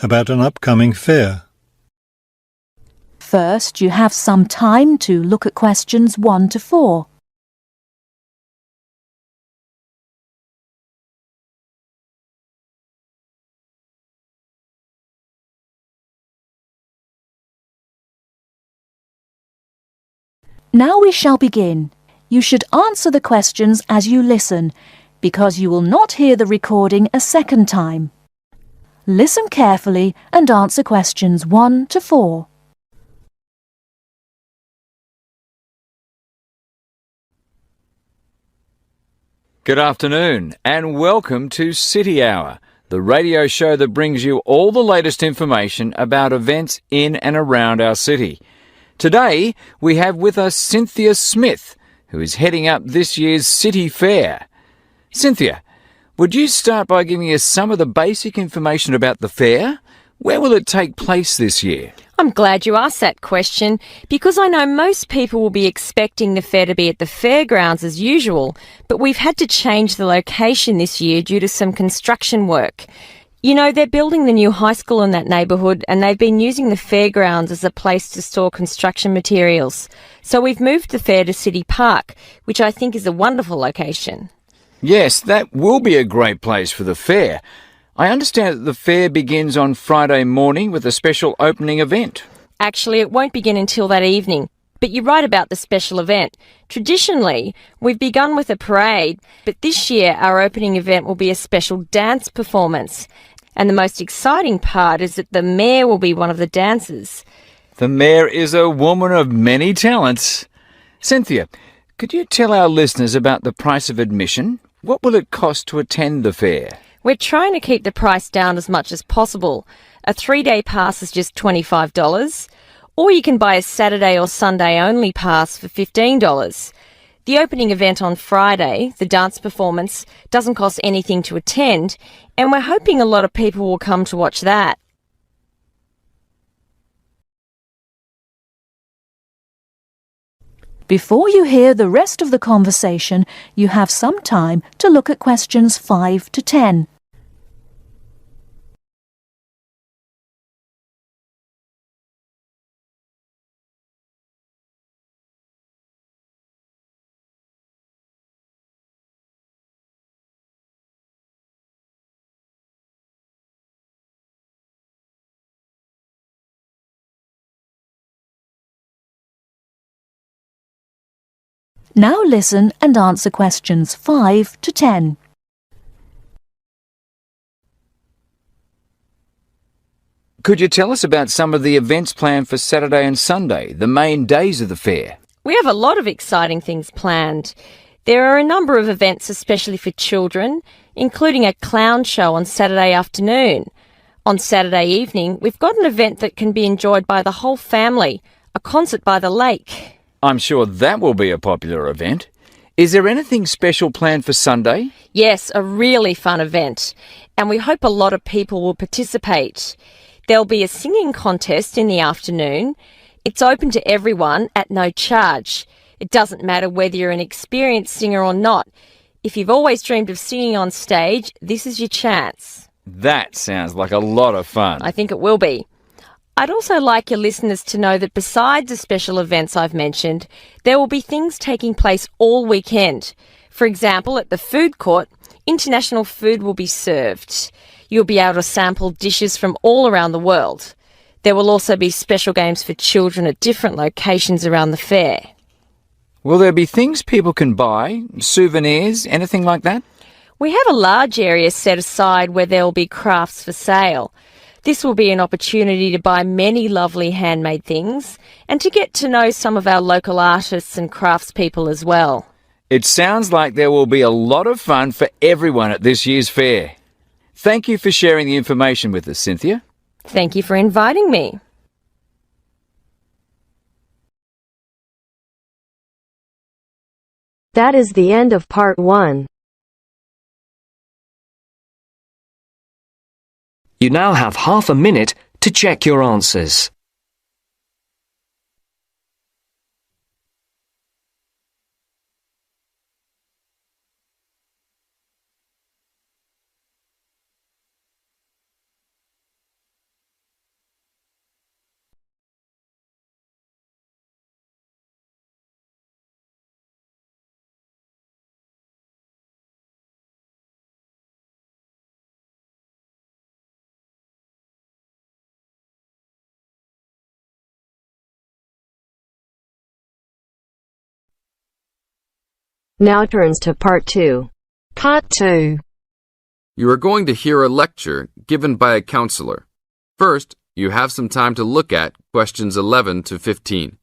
about an upcoming fair. First, you have some time to look at questions 1 to 4. Now we shall begin. You should answer the questions as you listen, because you will not hear the recording a second time. Listen carefully and answer questions 1 to 4. Good afternoon and welcome to City Hour, the radio show that brings you all the latest information about events in and around our city. Today we have with us Cynthia Smith, who is heading up this year's City Fair. Cynthia, would you start by giving us some of the basic information about the fair? Where will it take place this year? I'm glad you asked that question because I know most people will be expecting the fair to be at the fairgrounds as usual, but we've had to change the location this year due to some construction work. You know, they're building the new high school in that neighbourhood and they've been using the fairgrounds as a place to store construction materials. So we've moved the fair to City Park, which I think is a wonderful location. Yes, that will be a great place for the fair. I understand that the fair begins on Friday morning with a special opening event. Actually, it won't begin until that evening, but you're right about the special event. Traditionally, we've begun with a parade, but this year our opening event will be a special dance performance. And the most exciting part is that the mayor will be one of the dancers. The mayor is a woman of many talents. Cynthia, could you tell our listeners about the price of admission? What will it cost to attend the fair? We're trying to keep the price down as much as possible. A 3-day pass is just $25, or you can buy a Saturday or Sunday only pass for $15. The opening event on Friday, the dance performance, doesn't cost anything to attend, and we're hoping a lot of people will come to watch that. Before you hear the rest of the conversation, you have some time to look at questions 5 to 10. Now listen and answer questions 5 to 10. Could you tell us about some of the events planned for Saturday and Sunday, the main days of the fair? We have a lot of exciting things planned. There are a number of events especially for children, including a clown show on Saturday afternoon. On Saturday evening, we've got an event that can be enjoyed by the whole family, a concert by the lake. I'm sure that will be a popular event. Is there anything special planned for Sunday? Yes, a really fun event, and we hope a lot of people will participate. There'll be a singing contest in the afternoon. It's open to everyone at no charge. It doesn't matter whether you're an experienced singer or not. If you've always dreamed of singing on stage, this is your chance. That sounds like a lot of fun. I think it will be. I'd also like your listeners to know that besides the special events I've mentioned, there will be things taking place all weekend. For example, at the food court, international food will be served. You'll be able to sample dishes from all around the world. There will also be special games for children at different locations around the fair. Will there be things people can buy, souvenirs, anything like that? We have a large area set aside where there will be crafts for sale. This will be an opportunity to buy many lovely handmade things and to get to know some of our local artists and craftspeople as well. It sounds like there will be a lot of fun for everyone at this year's fair. Thank you for sharing the information with us, Cynthia. Thank you for inviting me. That is the end of part 1. You now have half a minute to check your answers. Now turns to Part 2. Part 2. You are going to hear a lecture given by a counselor. First, you have some time to look at questions 11 to 15.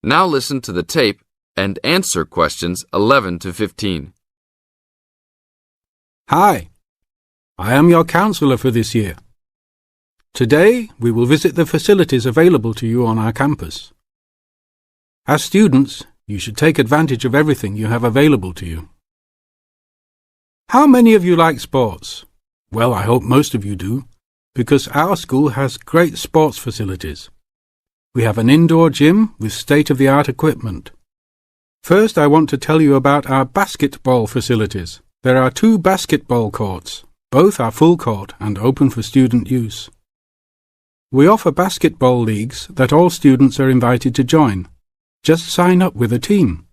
Now listen to the tape and answer questions 11 to 15. Hi, I am your counselor for this year. Today, we will visit the facilities available to you on our campus. As students, you should take advantage of everything you have available to you. How many of you like sports? Well, I hope most of you do, because our school has great sports facilities. We have an indoor gym with state-of-the-art equipment. First, I want to tell you about our basketball facilities. There are 2 basketball courts. Both are full court and open for student use. We offer basketball leagues that all students are invited to join. Just sign up with a team.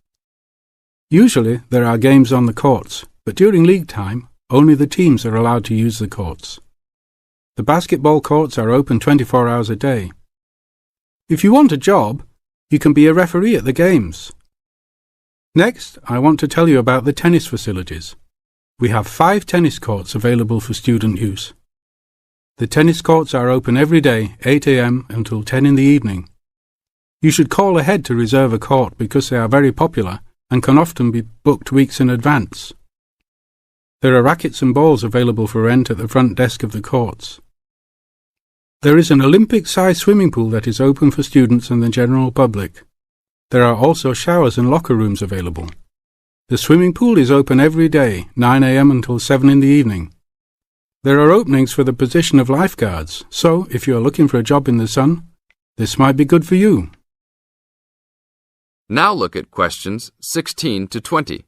Usually, there are games on the courts, but during league time, only the teams are allowed to use the courts. The basketball courts are open 24 hours a day. If you want a job, you can be a referee at the games. Next, I want to tell you about the tennis facilities. We have 5 tennis courts available for student use. The tennis courts are open every day, 8 a.m. until 10 in the evening. You should call ahead to reserve a court because they are very popular and can often be booked weeks in advance. There are rackets and balls available for rent at the front desk of the courts. There is an Olympic-sized swimming pool that is open for students and the general public. There are also showers and locker rooms available. The swimming pool is open every day, 9 a.m. until 7 in the evening. There are openings for the position of lifeguards, so if you are looking for a job in the sun, this might be good for you. Now look at questions 16 to 20.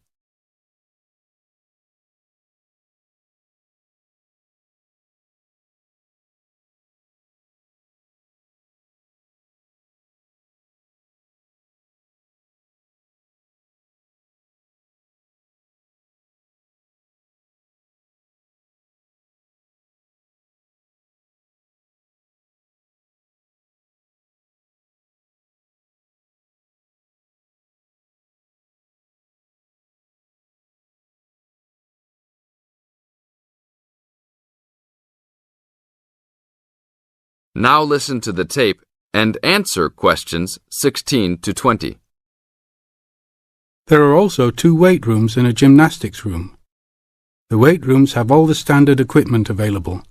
Now listen to the tape and answer questions 16 to 20. There are also 2 weight rooms and a gymnastics room. The weight rooms have all the standard equipment available.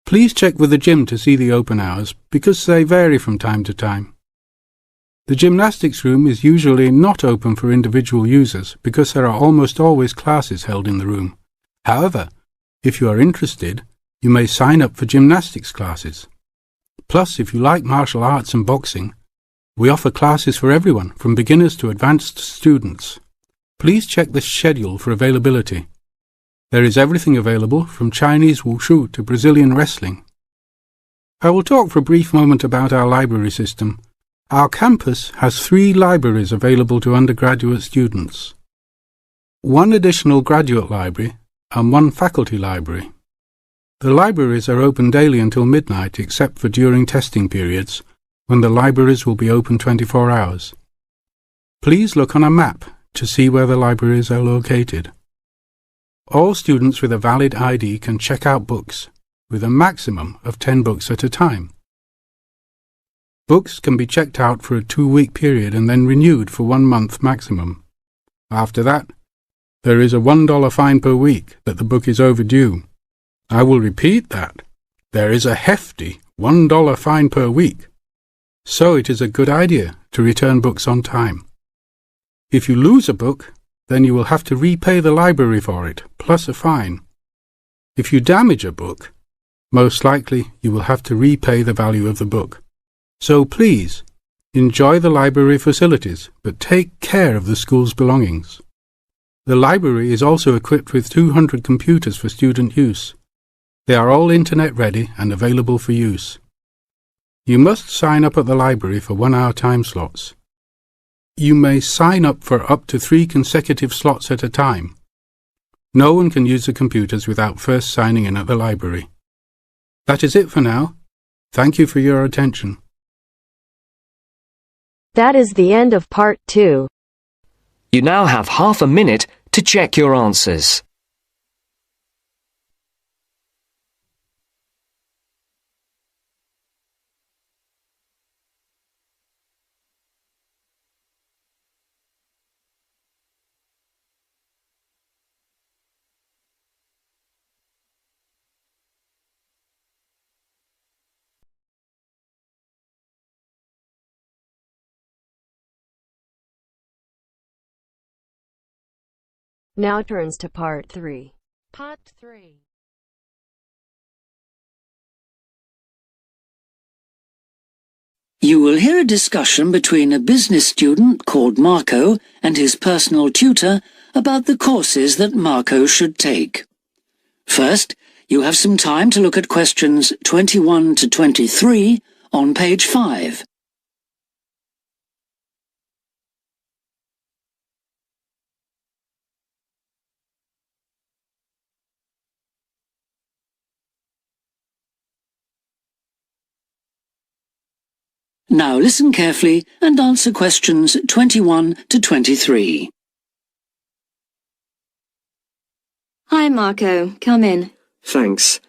Please check with the gym to see the open hours because they vary from time to time. The gymnastics room is usually not open for individual users because there are almost always classes held in the room. However, if you are interested, you may sign up for gymnastics classes. Plus, if you like martial arts and boxing, we offer classes for everyone, from beginners to advanced students. Please check the schedule for availability. There is everything available, from Chinese wushu to Brazilian wrestling. I will talk for a brief moment about our library system. Our campus has 3 libraries available to undergraduate students. 1 additional graduate library and 1 faculty library. The libraries are open daily until midnight except for during testing periods, when the libraries will be open 24 hours. Please look on a map to see where the libraries are located. All students with a valid ID can check out books, with a maximum of 10 books at a time. Books can be checked out for a 2-week period and then renewed for 1 month maximum. After that, there is a $1 fine per week that the book is overdue. I will repeat that. There is a hefty $1 fine per week. So it is a good idea to return books on time. If you lose a book, then you will have to repay the library for it, plus a fine. If you damage a book, most likely you will have to repay the value of the book. So please, enjoy the library facilities, but take care of the school's belongings. The library is also equipped with 200 computers for student use. They are all internet ready and available for use. You must sign up at the library for 1-hour time slots. You may sign up for up to 3 consecutive slots at a time. No one can use the computers without first signing in at the library. That is it for now. Thank you for your attention. That is the end of part 2. You now have half a minute to check your answers. Now turns to part 3. Part 3. You will hear a discussion between a business student called Marco and his personal tutor about the courses that Marco should take. First, you have some time to look at questions 21 to 23 on page 5. Now listen carefully and answer questions 21 to 23. Hi, Marco. Come in. Thanks.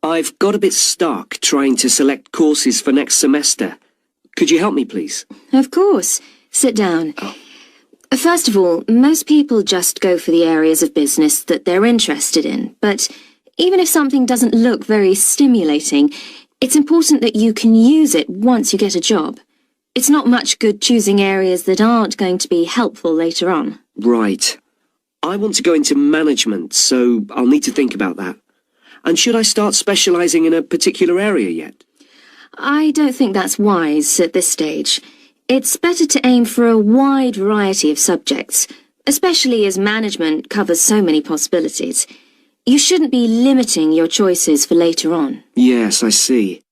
I've got a bit stuck trying to select courses for next semester. Could you help me, please? Of course. Sit down. First of all, most people just go for the areas of business that they're interested in, but even if something doesn't look very stimulating, it's important that you can use it once you get a job. It's not much good choosing areas that aren't going to be helpful later on. Right. I want to go into management, so I'll need to think about that. And should I start specialising in a particular area yet? I don't think that's wise at this stage. It's better to aim for a wide variety of subjects, especially as management covers so many possibilities. You shouldn't be limiting your choices for later on. Yes, I see.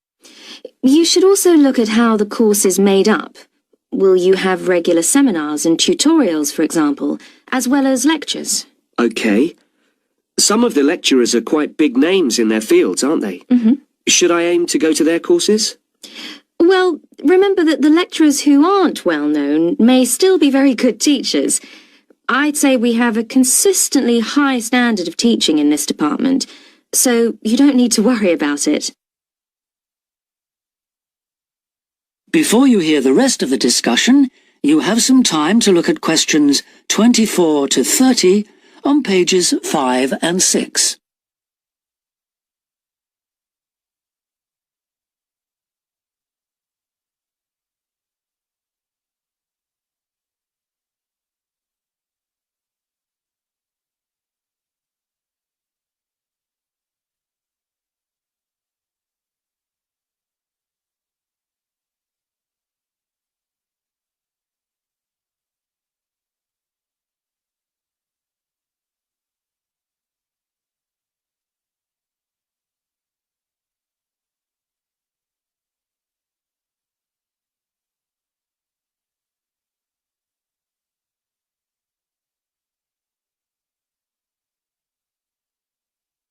You should also look at how the course is made up. Will you have regular seminars and tutorials, for example, as well as lectures? OK. Some of the lecturers are quite big names in their fields, aren't they? Mm-hmm. Should I aim to go to their courses? Well, remember that the lecturers who aren't well known may still be very good teachers. I'd say we have a consistently high standard of teaching in this department, so you don't need to worry about it. Before you hear the rest of the discussion, you have some time to look at questions 24 to 30 on pages 5 and 6.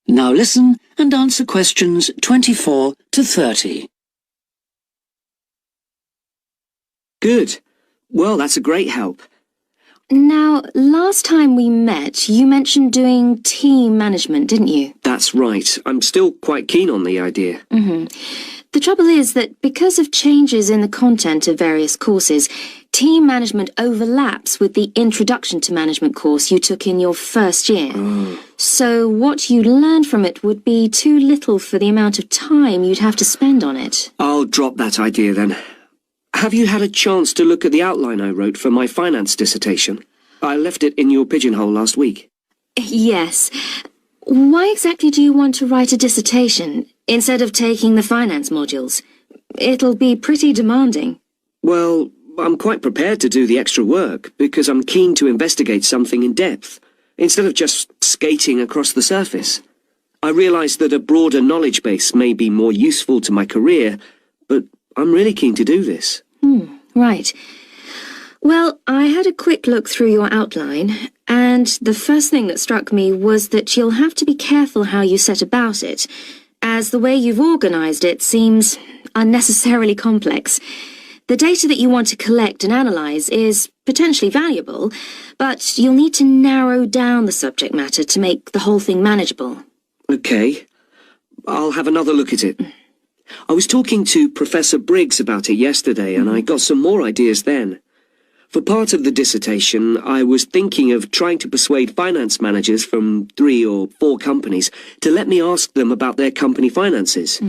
Now listen and answer questions 24 to 30. Good. Well, that's a great help. Now, last time we met, you mentioned doing team management, didn't you? That's right. I'm still quite keen on the idea. Mm-hmm. The trouble is that because of changes in the content of various courses, team management overlaps with the Introduction to Management course you took in your first year. So what you learned from it would be too little for the amount of time you'd have to spend on it. I'll drop that idea then. Have you had a chance to look at the outline I wrote for my finance dissertation? I left it in your pigeonhole last week. Yes. Why exactly do you want to write a dissertation instead of taking the finance modules? It'll be pretty demanding. Well, I'm quite prepared to do the extra work because I'm keen to investigate something in depth, instead of just skating across the surface. I realise that a broader knowledge base may be more useful to my career, but I'm really keen to do this. Right. Well, I had a quick look through your outline, and the first thing that struck me was that you'll have to be careful how you set about it, as the way you've organised it seems unnecessarily complex. The data that you want to collect and analyse is potentially valuable, but you'll need to narrow down the subject matter to make the whole thing manageable. Okay, I'll have another look at it. I was talking to Professor Briggs about it yesterday, and I got some more ideas then. For part of the dissertation, I was thinking of trying to persuade finance managers from 3 or 4 companies to let me ask them about their company finances.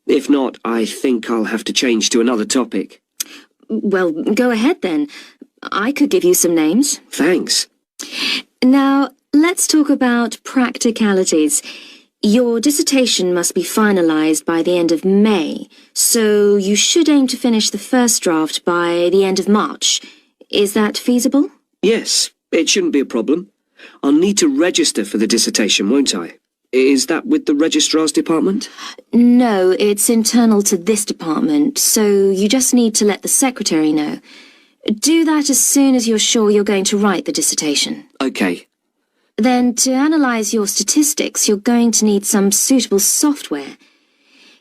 If not, I think I'll have to change to another topic. Well, go ahead then. I could give you some names. Thanks. Now, let's talk about practicalities. Your dissertation must be finalised by the end of May, so you should aim to finish the first draft by the end of March. Is that feasible? Yes, it shouldn't be a problem. I'll need to register for the dissertation, won't I? Is that with the Registrar's Department? No, it's internal to this department, so you just need to let the secretary know. Do that as soon as you're sure you're going to write the dissertation. Okay. Then, to analyse your statistics, you're going to need some suitable software.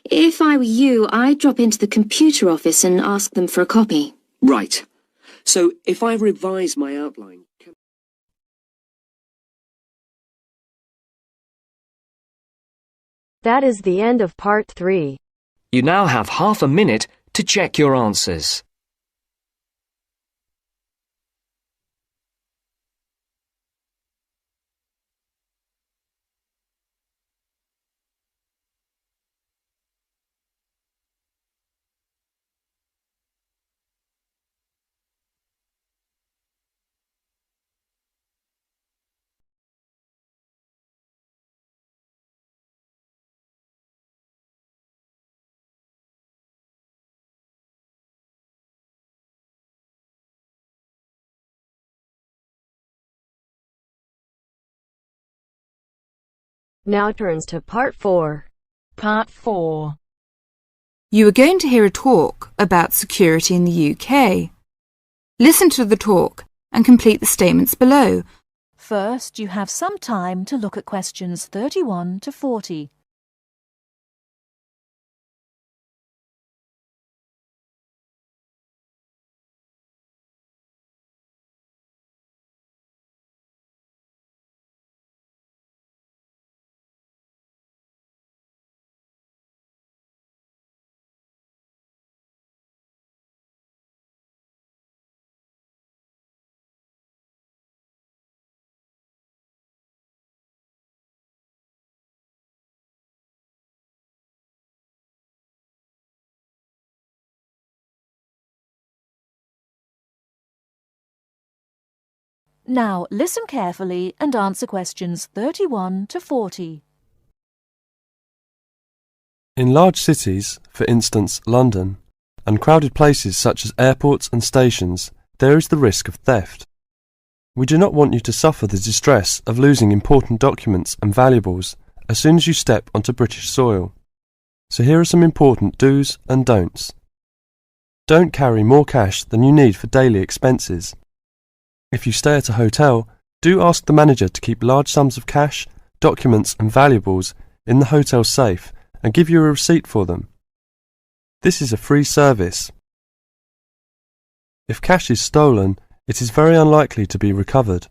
If I were you, I'd drop into the computer office and ask them for a copy. Right. So, if I revise my outline... That is the end of part 3. You now have half a minute to check your answers. Now turns to part 4. Part 4. You are going to hear a talk about security in the UK. Listen to the talk and complete the statements below. First, you have some time to look at questions 31 to 40. Now, listen carefully and answer questions 31 to 40. In large cities, for instance London, and crowded places such as airports and stations, there is the risk of theft. We do not want you to suffer the distress of losing important documents and valuables as soon as you step onto British soil. So here are some important do's and don'ts. Don't carry more cash than you need for daily expenses. If you stay at a hotel, do ask the manager to keep large sums of cash, documents and valuables in the hotel safe and give you a receipt for them. This is a free service. If cash is stolen, it is very unlikely to be recovered.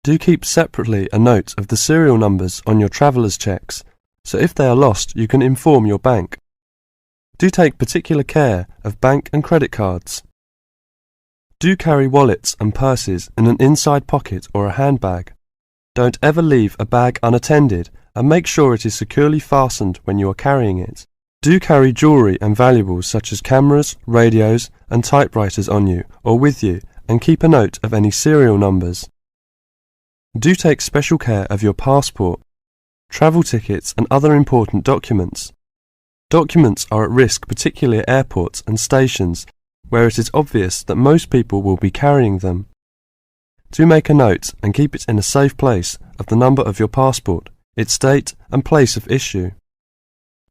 Do keep separately a note of the serial numbers on your traveller's checks, so if they are lost you can inform your bank. Do take particular care of bank and credit cards. Do carry wallets and purses in an inside pocket or a handbag. Don't ever leave a bag unattended and make sure it is securely fastened when you are carrying it. Do carry jewellery and valuables such as cameras, radios and typewriters on you or with you and keep a note of any serial numbers. Do take special care of your passport, travel tickets and other important documents. Documents are at risk particularly at airports and stations where it is obvious that most people will be carrying them. Do make a note and keep it in a safe place of the number of your passport, its date and place of issue.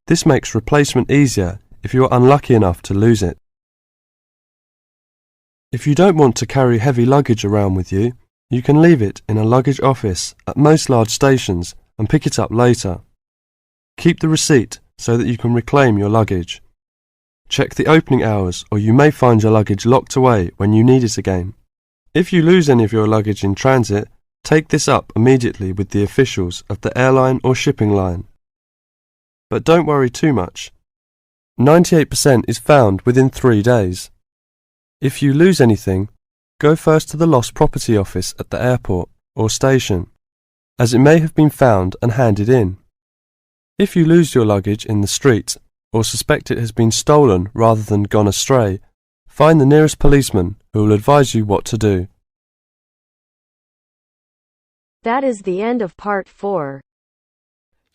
This makes replacement easier if you are unlucky enough to lose it. If you don't want to carry heavy luggage around with you, you can leave it in a luggage office at most large stations and pick it up later. Keep the receipt so that you can reclaim your luggage. Check the opening hours, or you may find your luggage locked away when you need it again. If you lose any of your luggage in transit, take this up immediately with the officials of the airline or shipping line. But don't worry too much. 98% is found within 3 days. If you lose anything, go first to the lost property office at the airport or station, as it may have been found and handed in. If you lose your luggage in the street or suspect it has been stolen rather than gone astray, find the nearest policeman who will advise you what to do. That is the end of part 4.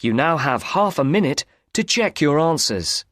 You now have half a minute to check your answers.